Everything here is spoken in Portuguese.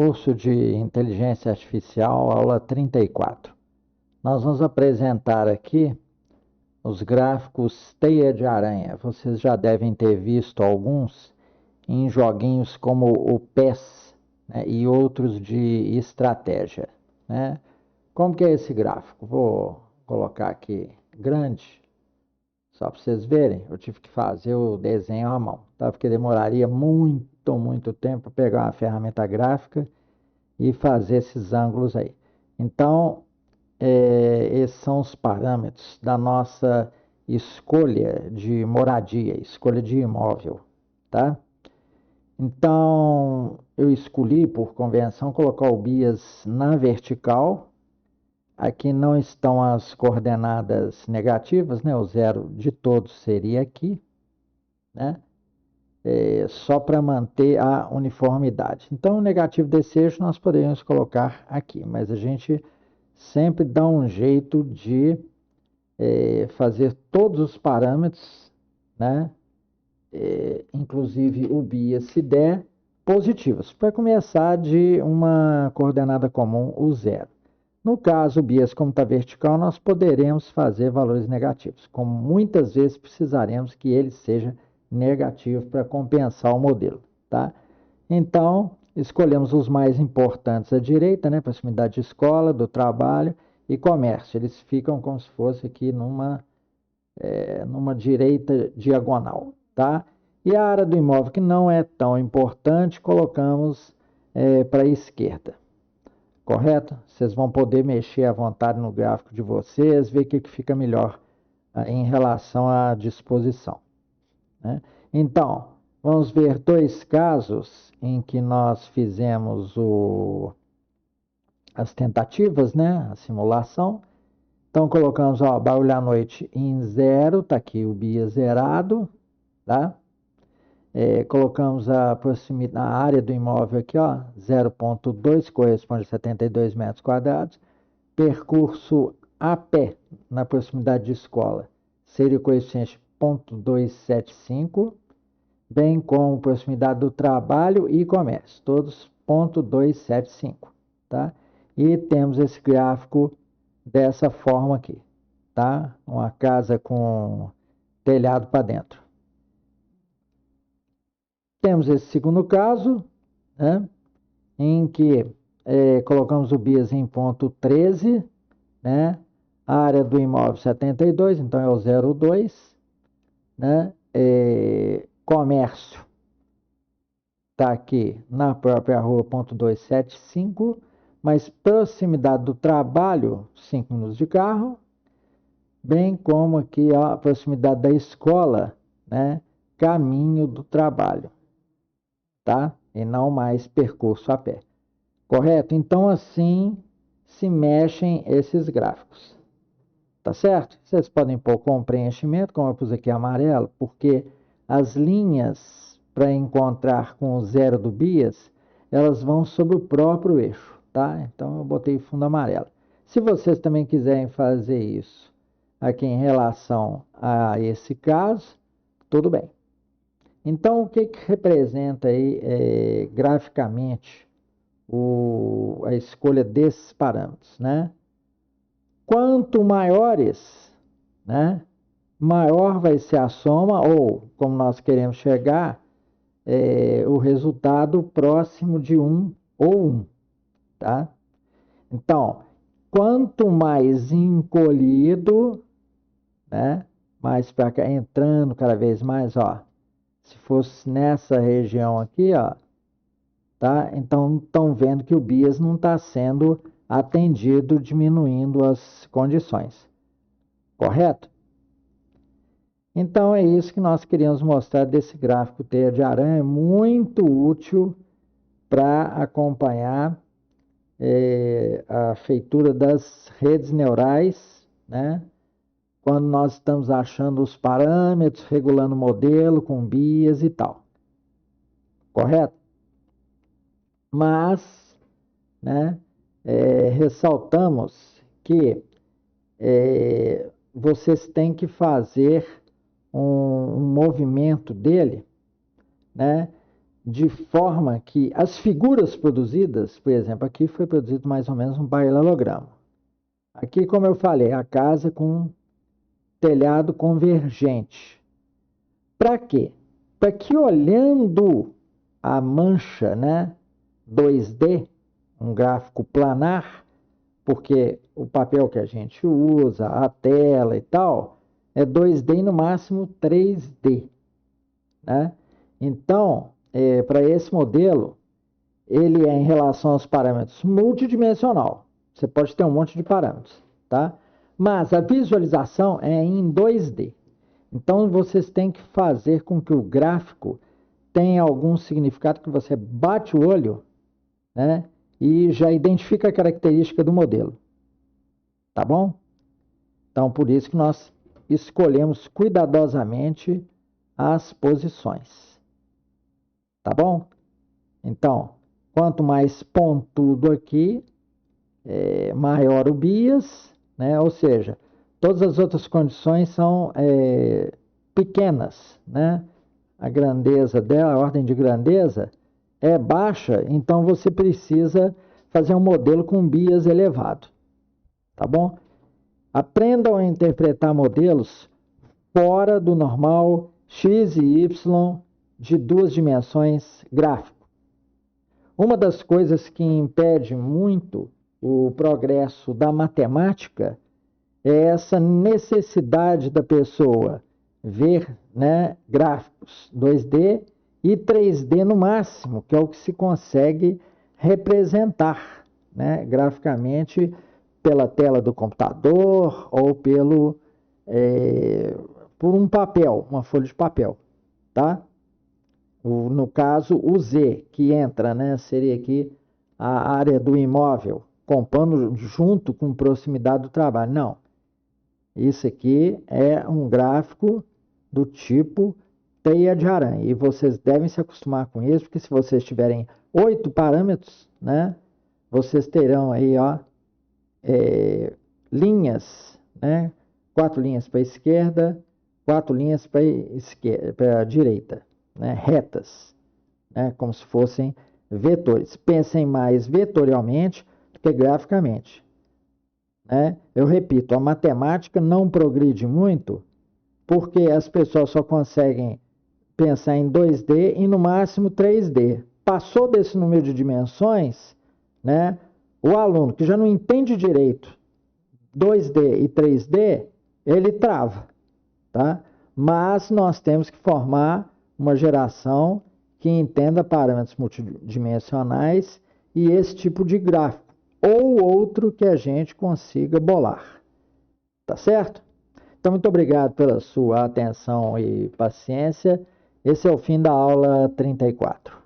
Curso de Inteligência Artificial, aula 34. Nós vamos apresentar aqui os gráficos teia de aranha. Vocês já devem ter visto alguns em joguinhos como o PES, né, e outros de estratégia, né? Como que é esse gráfico? Vou colocar aqui grande, só para vocês verem. Eu tive que fazer o desenho à mão, tá? Porque demoraria muito tempo para pegar uma ferramenta gráfica e fazer esses ângulos aí. Então, esses são os parâmetros da nossa escolha de moradia, escolha de imóvel, tá? Então, eu escolhi, por convenção, colocar o bias na vertical. Aqui não estão as coordenadas negativas, né? O zero de todos seria aqui, né? Só para manter a uniformidade. Então, o negativo desse eixo nós poderíamos colocar aqui, mas a gente sempre dá um jeito de fazer todos os parâmetros, né? Inclusive o bias, se der, positivos, para começar de uma coordenada comum, o zero. No caso, o bias, como está vertical, nós poderemos fazer valores negativos, como muitas vezes precisaremos que ele seja negativo para compensar o modelo, tá? Então, escolhemos os mais importantes à direita, né? Proximidade de escola, do trabalho e comércio. Eles ficam como se fosse aqui numa direita diagonal, tá? E a área do imóvel, que não é tão importante, colocamos para a esquerda. Correto? Vocês vão poder mexer à vontade no gráfico de vocês, ver o que fica melhor em relação à disposição, né? Então, vamos ver dois casos em que nós fizemos as tentativas, né? A simulação. Então, colocamos barulho à noite em 0, está aqui o bias zerado, tá? Colocamos a área do imóvel aqui, ó, 0,2, corresponde a 72 metros quadrados. Percurso a pé na proximidade de escola seria o coeficiente 0,275, bem como proximidade do trabalho e comércio, todos 0,275, tá? E temos esse gráfico dessa forma aqui, tá? Uma casa com telhado para dentro. Temos esse segundo caso, né, em que colocamos o bias em ponto 13, né, a área do imóvel 72, então é o 0,2, né, comércio está aqui na própria rua, ponto 275, mas proximidade do trabalho, 5 minutos de carro, bem como aqui a proximidade da escola, né, caminho do trabalho, tá? E não mais percurso a pé. Correto? Então, assim se mexem esses gráficos. Tá certo? Vocês podem pôr com preenchimento, como eu pus aqui amarelo, porque as linhas para encontrar com o zero do bias, elas vão sobre o próprio eixo, tá? Então, eu botei fundo amarelo. Se vocês também quiserem fazer isso aqui em relação a esse caso, tudo bem. Então, o que representa aí graficamente a escolha desses parâmetros, né? Quanto maiores, né, maior vai ser a soma, ou, como nós queremos chegar, o resultado próximo de 1 ou 1, tá? Então, quanto mais encolhido, né, mais para cá, entrando cada vez mais, ó, se fosse nessa região aqui, ó, tá? Então, estão vendo que o bias não está sendo atendido, diminuindo as condições. Correto? Então, é isso que nós queríamos mostrar desse gráfico teia de aranha. É muito útil para acompanhar a feitura das redes neurais, né? Quando nós estamos achando os parâmetros, regulando o modelo com bias e tal. Correto? Mas, né, ressaltamos que vocês têm que fazer um movimento dele, né, de forma que as figuras produzidas, por exemplo, aqui foi produzido mais ou menos um paralelogramo. Aqui, como eu falei, a casa com telhado convergente. Para quê? Para que olhando a mancha, né, 2D, um gráfico planar, porque o papel que a gente usa, a tela e tal, é 2D e no máximo 3D, né? Então, para esse modelo, ele é em relação aos parâmetros multidimensional. Você pode ter um monte de parâmetros, tá? Mas a visualização é em 2D. Então, vocês têm que fazer com que o gráfico tenha algum significado que você bate o olho, né? E já identifica a característica do modelo. Tá bom? Então, por isso que nós escolhemos cuidadosamente as posições. Tá bom? Então, quanto mais pontudo aqui, maior o bias, né? Ou seja, todas as outras condições são pequenas, né? A grandeza dela, a ordem de grandeza é baixa, então você precisa fazer um modelo com bias elevado, tá bom? Aprendam a interpretar modelos fora do normal x e y de duas dimensões gráfico. Uma das coisas que impede muito o progresso da matemática é essa necessidade da pessoa ver, né, gráficos 2D e 3D no máximo, que é o que se consegue representar, né, graficamente pela tela do computador ou por um papel, uma folha de papel, tá? No caso, o Z, que entra, né, seria aqui a área do imóvel, compondo junto com proximidade do trabalho. Não, isso aqui é um gráfico do tipo teia de aranha. E vocês devem se acostumar com isso, porque se vocês tiverem 8 parâmetros, né, vocês terão aí, ó, linhas, né, 4 linhas para a esquerda, 4 linhas para a direita, né, retas, né, como se fossem vetores. Pensem mais vetorialmente do que graficamente, né? Eu repito, a matemática não progride muito porque as pessoas só conseguem pensar em 2D e no máximo 3D. Passou desse número de dimensões, né, o aluno que já não entende direito 2D e 3D, ele trava, tá? Mas nós temos que formar uma geração que entenda parâmetros multidimensionais e esse tipo de gráfico, ou outro que a gente consiga bolar, tá certo? Então, muito obrigado pela sua atenção e paciência. Esse é o fim da aula 34.